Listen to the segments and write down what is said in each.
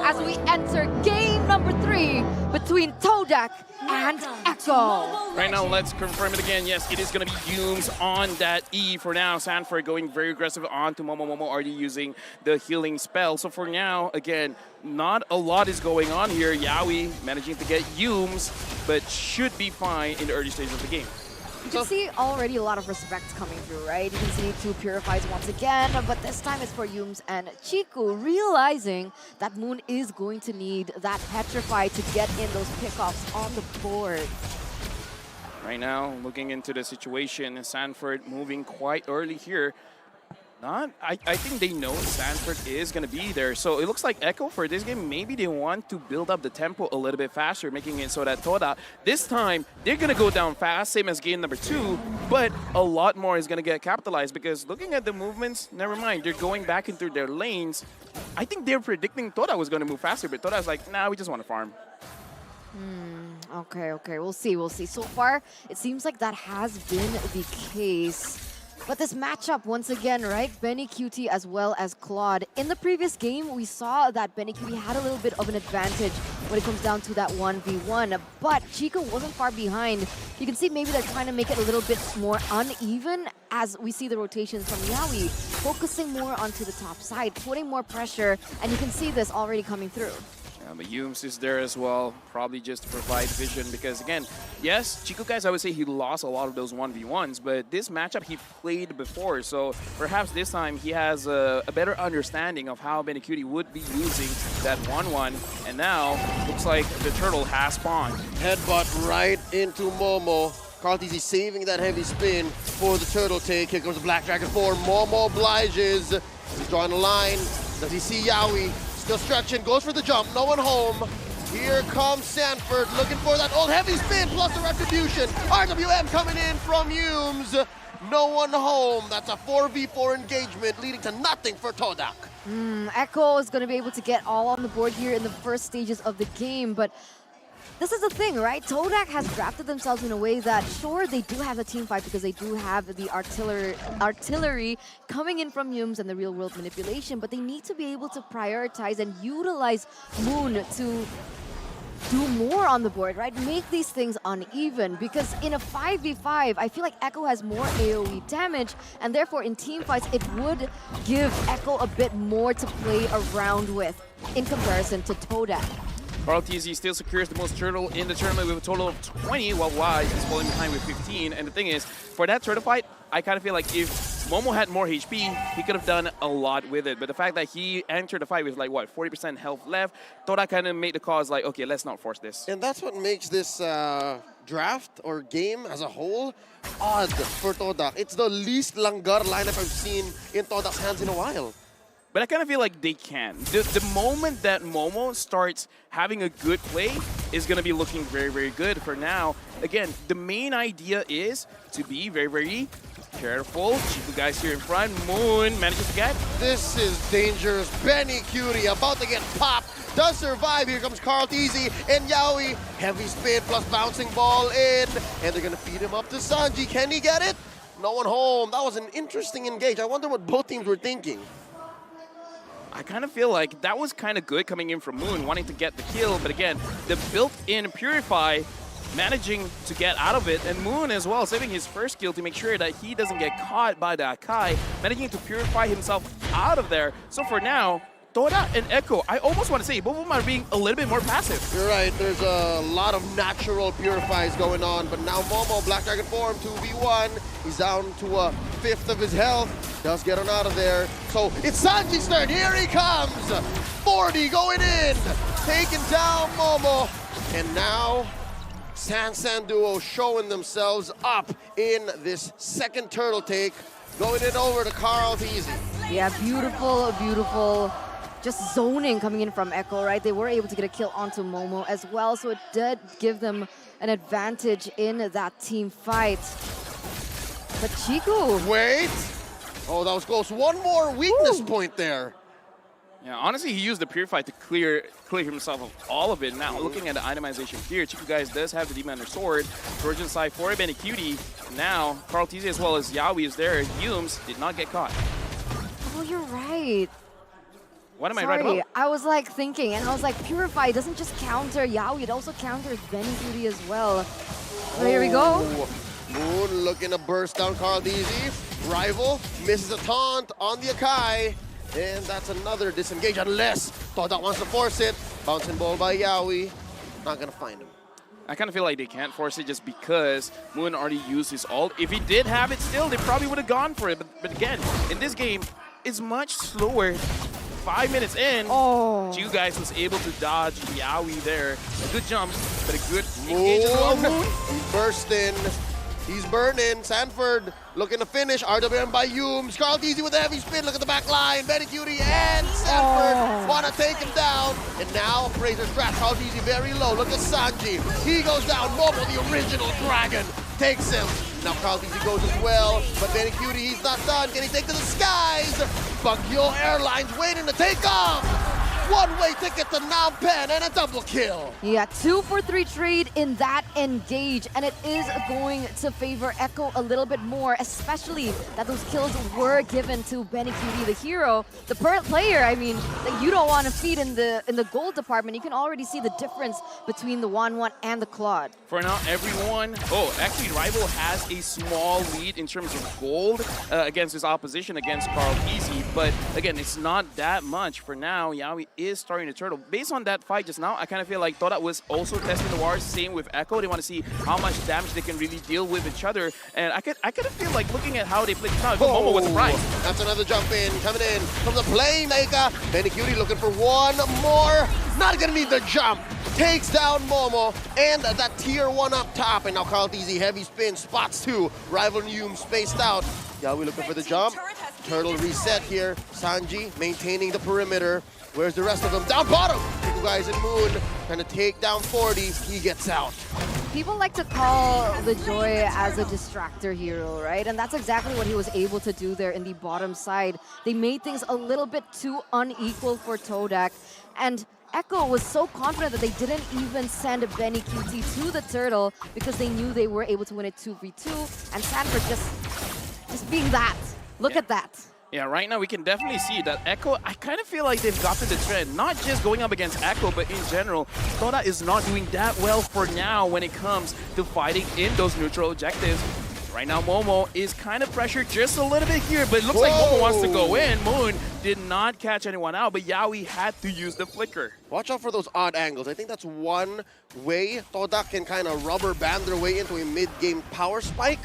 as we enter game number 3 between Todak and Echo. Right now, let's confirm it again. Yes, it is going to be Humes on that E for now. Sanford going very aggressive onto Momo. Momo already using the healing spell. So for now, again, not a lot is going on here. Yaoi managing to get Humes, but should be fine in the early stages of the game. You can see already a lot of respect coming through, right? You can see 2 Purifies once again, but this time it's for Yumes and Chiku, realizing that Moon is going to need that Petrify to get in those pickoffs on the board. Right now, looking into the situation, Sanford moving quite early here. I think they know Sanford is going to be there. So it looks like Echo for this game, maybe they want to build up the tempo a little bit faster, making it so that Todak, this time, they're going to go down fast, same as game number 2, but a lot more is going to get capitalized because looking at the movements, never mind, they're going back into their lanes. I think they're predicting Todak was going to move faster, but Todak's like, nah, we just want to farm. Okay, we'll see. So far, it seems like that has been the case. But this matchup, once again, right? Benny Cutie as well as Claude. In the previous game, we saw that Benny Cutie had a little bit of an advantage when it comes down to that 1v1. But Chico wasn't far behind. You can see maybe they're trying to make it a little bit more uneven as we see the rotations from Yaoi, focusing more onto the top side, putting more pressure, and you can see this already coming through. But Humes is there as well, probably just to provide vision because, again, yes, Chico guys, I would say he lost a lot of those 1v1s, but this matchup he played before, so perhaps this time he has a better understanding of how Benecuti would be using that 1-1, and now looks like the turtle has spawned. Headbutt right into Momo. Cartesi saving that heavy spin for the turtle take. Here comes the Black Dragon 4. Momo obliges. He's drawing a line. Does he see Yaoi? Still stretching, goes for the jump, no one home. Here comes Sanford looking for that old heavy spin plus the retribution. RWM coming in from Humes. No one home. That's a 4v4 engagement leading to nothing for Todak. Echo is going to be able to get all on the board here in the first stages of the game, but this is the thing, right? Todak has drafted themselves in a way that, sure, they do have the team fight because they do have the artillery coming in from Humes and the real-world manipulation, but they need to be able to prioritize and utilize Moon to do more on the board, right? Make these things uneven because in a 5v5, I feel like Echo has more AoE damage, and therefore in team fights, it would give Echo a bit more to play around with in comparison to Todak. Carl TZ still secures the most turtle in the tournament with a total of 20, while Wise is falling behind with 15. And the thing is, for that turtle fight, I kind of feel like if Momo had more HP, he could have done a lot with it. But the fact that he entered the fight with like, what, 40% health left, Todak kind of made the cause like, okay, let's not force this. And that's what makes this draft or game as a whole odd for Todak. It's the least langgar lineup I've seen in Todak's hands in a while. But I kind of feel like they can. The moment that Momo starts having a good play is going to be looking very, very good for now. Again, the main idea is to be very, very careful. Chiku guys here in front. Moon manages to get. This is dangerous. Benny Cutie about to get popped. Does survive. Here comes Carl Teasy and Yaoi. Heavy spin plus bouncing ball in. And they're going to feed him up to Sanji. Can he get it? No one home. That was an interesting engage. I wonder what both teams were thinking. I kind of feel like that was kind of good coming in from Moon, wanting to get the kill. But again, the built-in Purify managing to get out of it. And Moon as well, saving his first kill to make sure that he doesn't get caught by the Akai, managing to purify himself out of there. So for now, Todak and Echo, I almost want to say both of them are being a little bit more passive. You're right, there's a lot of natural purifies going on, but now Momo, Black Dragon form, 2v1. He's down to a fifth of his health. Does get on out of there. So it's Sanji's turn, here he comes! 40 going in, taking down Momo. And now, San Duo showing themselves up in this second turtle take, going in over to Carl Teasy. Yeah, beautiful. Just zoning coming in from Echo, right? They were able to get a kill onto Momo as well, so it did give them an advantage in that team fight. But Chico... Wait! Oh, that was close. One more weakness point there. Yeah, honestly, he used the Purify to clear himself of all of it. Now, looking at the itemization here, Chico guys does have the Demon Under Sword. Trojan side for Benecutie. Now, Carl TZ as well as Yaoi is there. Humes did not get caught. Oh, you're right. What am I right Sorry, about? I was like thinking, and I was like, Purify doesn't just counter Yaoi, it also counters Benny Beauty as well. So here we go. Oh, Moon looking to burst down Carl DZ. Rival misses a taunt on the Akai. And that's another disengage unless Todak wants to force it. Bouncing ball by Yaoi. Not gonna find him. I kind of feel like they can't force it just because Moon already used his ult. If he did have it still, they probably would have gone for it. But again, in this game, it's much slower. 5 minutes in, Oh. you guys was able to dodge Yaoi there. A good jump, but a good engage as well. Moon, he's bursting. He's burning. Sanford looking to finish. RWM by Humes. Carl DZ with a heavy spin. Look at the back line. Benny Cutie and Sanford want to take him down. And now Fraser's trap. Carl DZ very low. Look at Sanji. He goes down. Momo, the original dragon, takes him. Now Carl DZ goes as well. But Benny Cutie, he's not done. Can he take to the skies? Baguio Airlines waiting to take off. One-way ticket to Phnom Penh and a double kill. Yeah, 2 for 3 trade in that engage, and it is going to favor Echo a little bit more, especially that those kills were given to Benny Cutie, the hero, the player. I mean, that you don't want to feed in the gold department. You can already see the difference between the 1-1 and the Claude. For now, everyone... Oh, actually, Rival has a small lead in terms of gold against his opposition, against Carl Easy. But again, it's not that much. For now, Yaoi is starting to turtle. Based on that fight just now, I kind of feel like Todak was also testing the waters. Same with Echo. They want to see how much damage they can really deal with each other. And I kind of feel like looking at how they played now, Momo was surprised. That's another jump in, coming in from the playmaker. Benny Cutie looking for one more. Not gonna need the jump. Takes down Momo and that tier 1 up top. And now Carl DZ, heavy spin, spots 2. Rival Hume spaced out. Yaoi looking for the jump. Turtle reset here. Sanji maintaining the perimeter. Where's the rest of them? Down bottom! Two guys in Moon trying to take down 40. He gets out. People like to call the Joy as a distractor hero, right? And that's exactly what he was able to do there in the bottom side. They made things a little bit too unequal for Todak. And Echo was so confident that they didn't even send Benny QT to the turtle because they knew they were able to win it 2v2. And Sanford just being that. Look at that. Yeah, right now we can definitely see that Echo, I kind of feel like they've gotten the trend, not just going up against Echo, but in general, Todak is not doing that well for now when it comes to fighting in those neutral objectives. Right now, Momo is kind of pressured just a little bit here, but it looks like Momo wants to go in. Moon did not catch anyone out, but Yaoi had to use the flicker. Watch out for those odd angles. I think that's one way Todak can kind of rubber band their way into a mid-game power spike.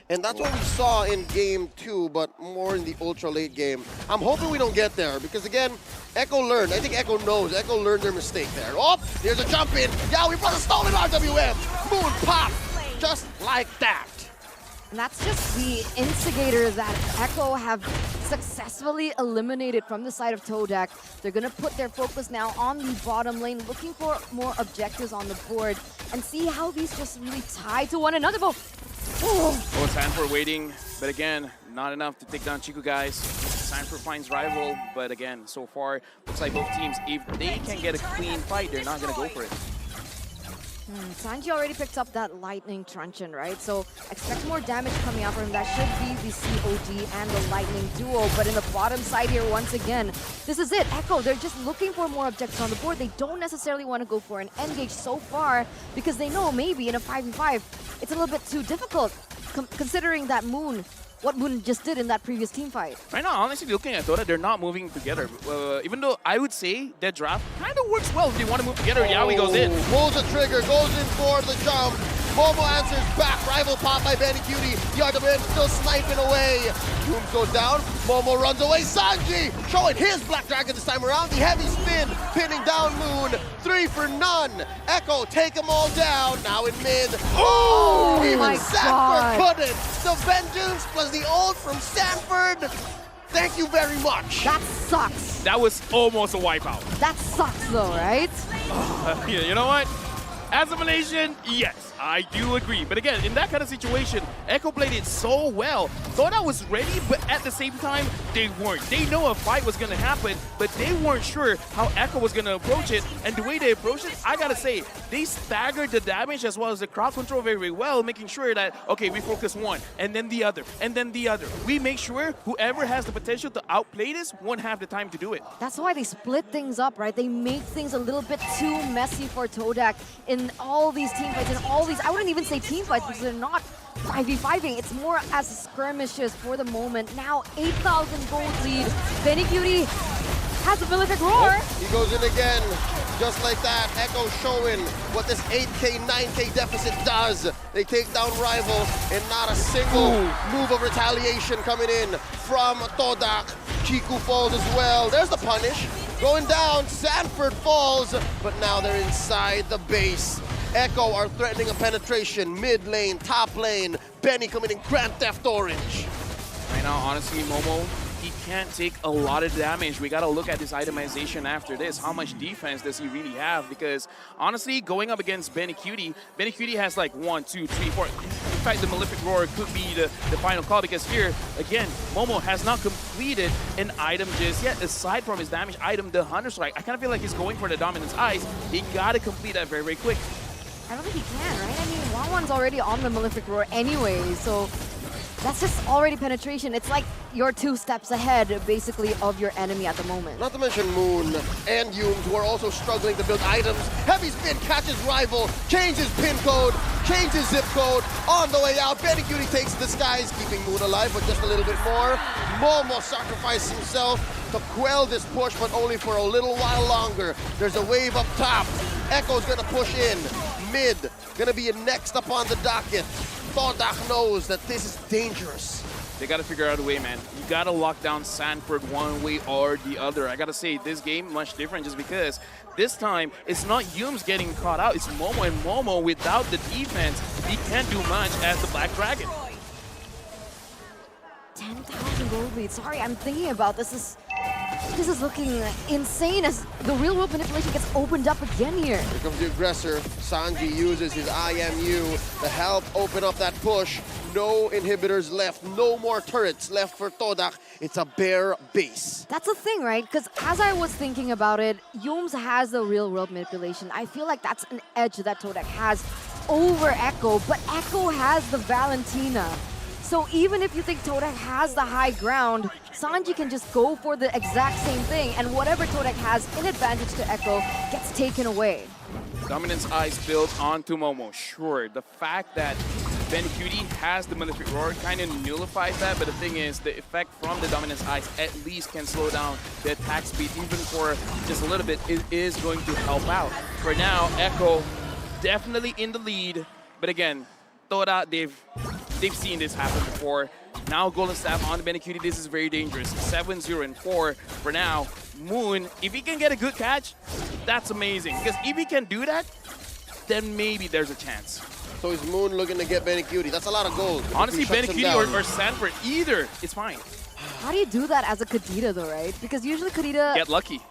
And that's what we saw in game 2, but more in the ultra late game. I'm hoping we don't get there because, again, Echo learned. I think Echo knows. Echo learned their mistake there. Oh, there's a jump in. Yeah, we brought a stolen RWM. Moon pop, just like that. And that's just the instigator that Echo have successfully eliminated from the side of Todak. They're going to put their focus now on the bottom lane, looking for more objectives on the board and see how these just really tie to one another. Oh, Sanford waiting, but again, not enough to take down Chiku, guys. Sanford finds Rival, but again, so far, looks like both teams, if they can get a clean fight, they're not going to go for it. Sanji already picked up that Lightning Truncheon, right? So expect more damage coming out from him. That should be the COD and the Lightning duo. But in the bottom side here, once again, this is it. Echo, they're just looking for more objectives on the board. They don't necessarily want to go for an engage so far because they know maybe in a 5v5, it's a little bit too difficult considering that what Moon just did in that previous team fight. Right now, honestly, looking at Todak, they're not moving together. Even though I would say that draft kind of works well if they want to move together. Yaoi goes in. Pulls the trigger, goes in for the jump. Momo answers back. Rival pop by Benny Cutie. The RWM still sniping away. Humes goes down. Momo runs away. Sanji showing his Black Dragon this time around. The heavy spin, pinning down Moon. 3 for none. Echo take them all down. Now in mid. Oh, even my Sanford God. couldn't. The vengeance plus the ult from Sanford. Thank you very much. That sucks. That was almost a wipeout. That sucks though, right? You know what? Assimilation, yes, I do agree. But again, in that kind of situation, Echo played it so well. Thought I was ready, but at the same time, they weren't. They know a fight was going to happen, but they weren't sure how Echo was going to approach it. And the way they approached it, I got to say, they staggered the damage as well as the crowd control very, very well, making sure that, okay, we focus one, and then the other, and then the other. We make sure whoever has the potential to outplay this won't have the time to do it. That's why they split things up, right? They make things a little bit too messy for Todak in all these team fights and all these, I wouldn't even say team fights because they're not 5v5ing. It's more as skirmishes for the moment. Now 8,000 gold lead. Benny Cutie has a prolific roar. He goes in again. Just like that, Echo showing what this 8K, 9K deficit does. They take down Rival and not a single move of retaliation coming in from Todak. Chiku falls as well. There's the punish. Going down, Sanford falls, but now they're inside the base. Echo are threatening a penetration, mid lane, top lane. Benny coming in Grand Theft Orange. Right now, honestly, Momo, he can't take a lot of damage. We got to look at this itemization after this. How much defense does he really have? Because honestly, going up against Benny Cutie has like 1, 2, 3, 4. In fact, the Malefic Roar could be the final call because here, again, Momo has not completed an item just yet. Aside from his damage item, the Hunter Strike, I kind of feel like he's going for the Dominance Eyes. He got to complete that very, very quick. I don't think he can, right? I mean, 1-1's already on the Malefic Roar anyway, so that's just already penetration. It's like you're 2 steps ahead, basically, of your enemy at the moment. Not to mention Moon and Yumes, who are also struggling to build items. Heavy Spin catches Rival, changes pin code, changes zip code. On the way out, Benny Cutie takes the skies, keeping Moon alive, but just a little bit more. Momo sacrificed himself to quell this push, but only for a little while longer. There's a wave up top. Echo's gonna push in. Mid, gonna be next up on the docket. Todak knows that this is dangerous. They got to figure out a way, man. You got to lock down Sanford one way or the other. I got to say, this game much different just because this time it's not Yumes getting caught out. It's Momo, and Momo, without the defense, he can't do much as the Black Dragon. 10,000 gold lead. Sorry, I'm thinking about this. This is looking insane as the real-world manipulation gets opened up again here. Here comes the aggressor. Sanji uses his IMU to help open up that push. No inhibitors left, no more turrets left for Todak. It's a bare base. That's the thing, right? Because as I was thinking about it, Yumes has the real-world manipulation. I feel like that's an edge that Todak has over Echo, but Echo has the Valentina. So even if you think Todak has the high ground, Sanji can just go for the exact same thing, and whatever Todak has in advantage to Echo gets taken away. Dominance Eyes built onto Momo. Sure, the fact that Benny Cutie has the Malefic Roar kind of nullifies that, but the thing is, the effect from the Dominance Eyes at least can slow down the attack speed even for just a little bit. It is going to help out. For now, Echo definitely in the lead, but again, Toda, they've seen this happen before. Now Golden Staff on the Benny Cutie, this is very dangerous. 7-0 and 4 for now. Moon, if he can get a good catch, that's amazing. Because if he can do that, then maybe there's a chance. So is Moon looking to get Benny Cutie? That's a lot of gold. Honestly, Benny Cutie or Sanford, either, it's fine. How do you do that as a Kadita though, right? Because usually Kadita Get lucky.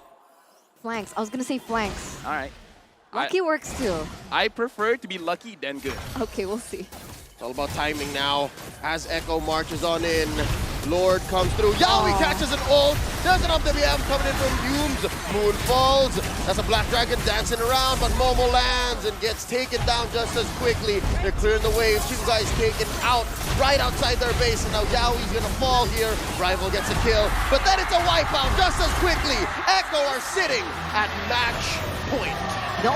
flanks. I was gonna say flanks. All right. Lucky works too. I prefer to be lucky than good. Okay, we'll see. It's all about timing now as Echo marches on in. Lord comes through. Yaoi catches an ult. There's an WM coming in from Yumes. Moon falls. That's a Black Dragon dancing around, but Momo lands and gets taken down just as quickly. They're clearing the waves. Two guys taken out right outside their base, and now Yaoi's gonna fall here. Rival gets a kill, but then it's a wipeout just as quickly. Echo are sitting at match point. The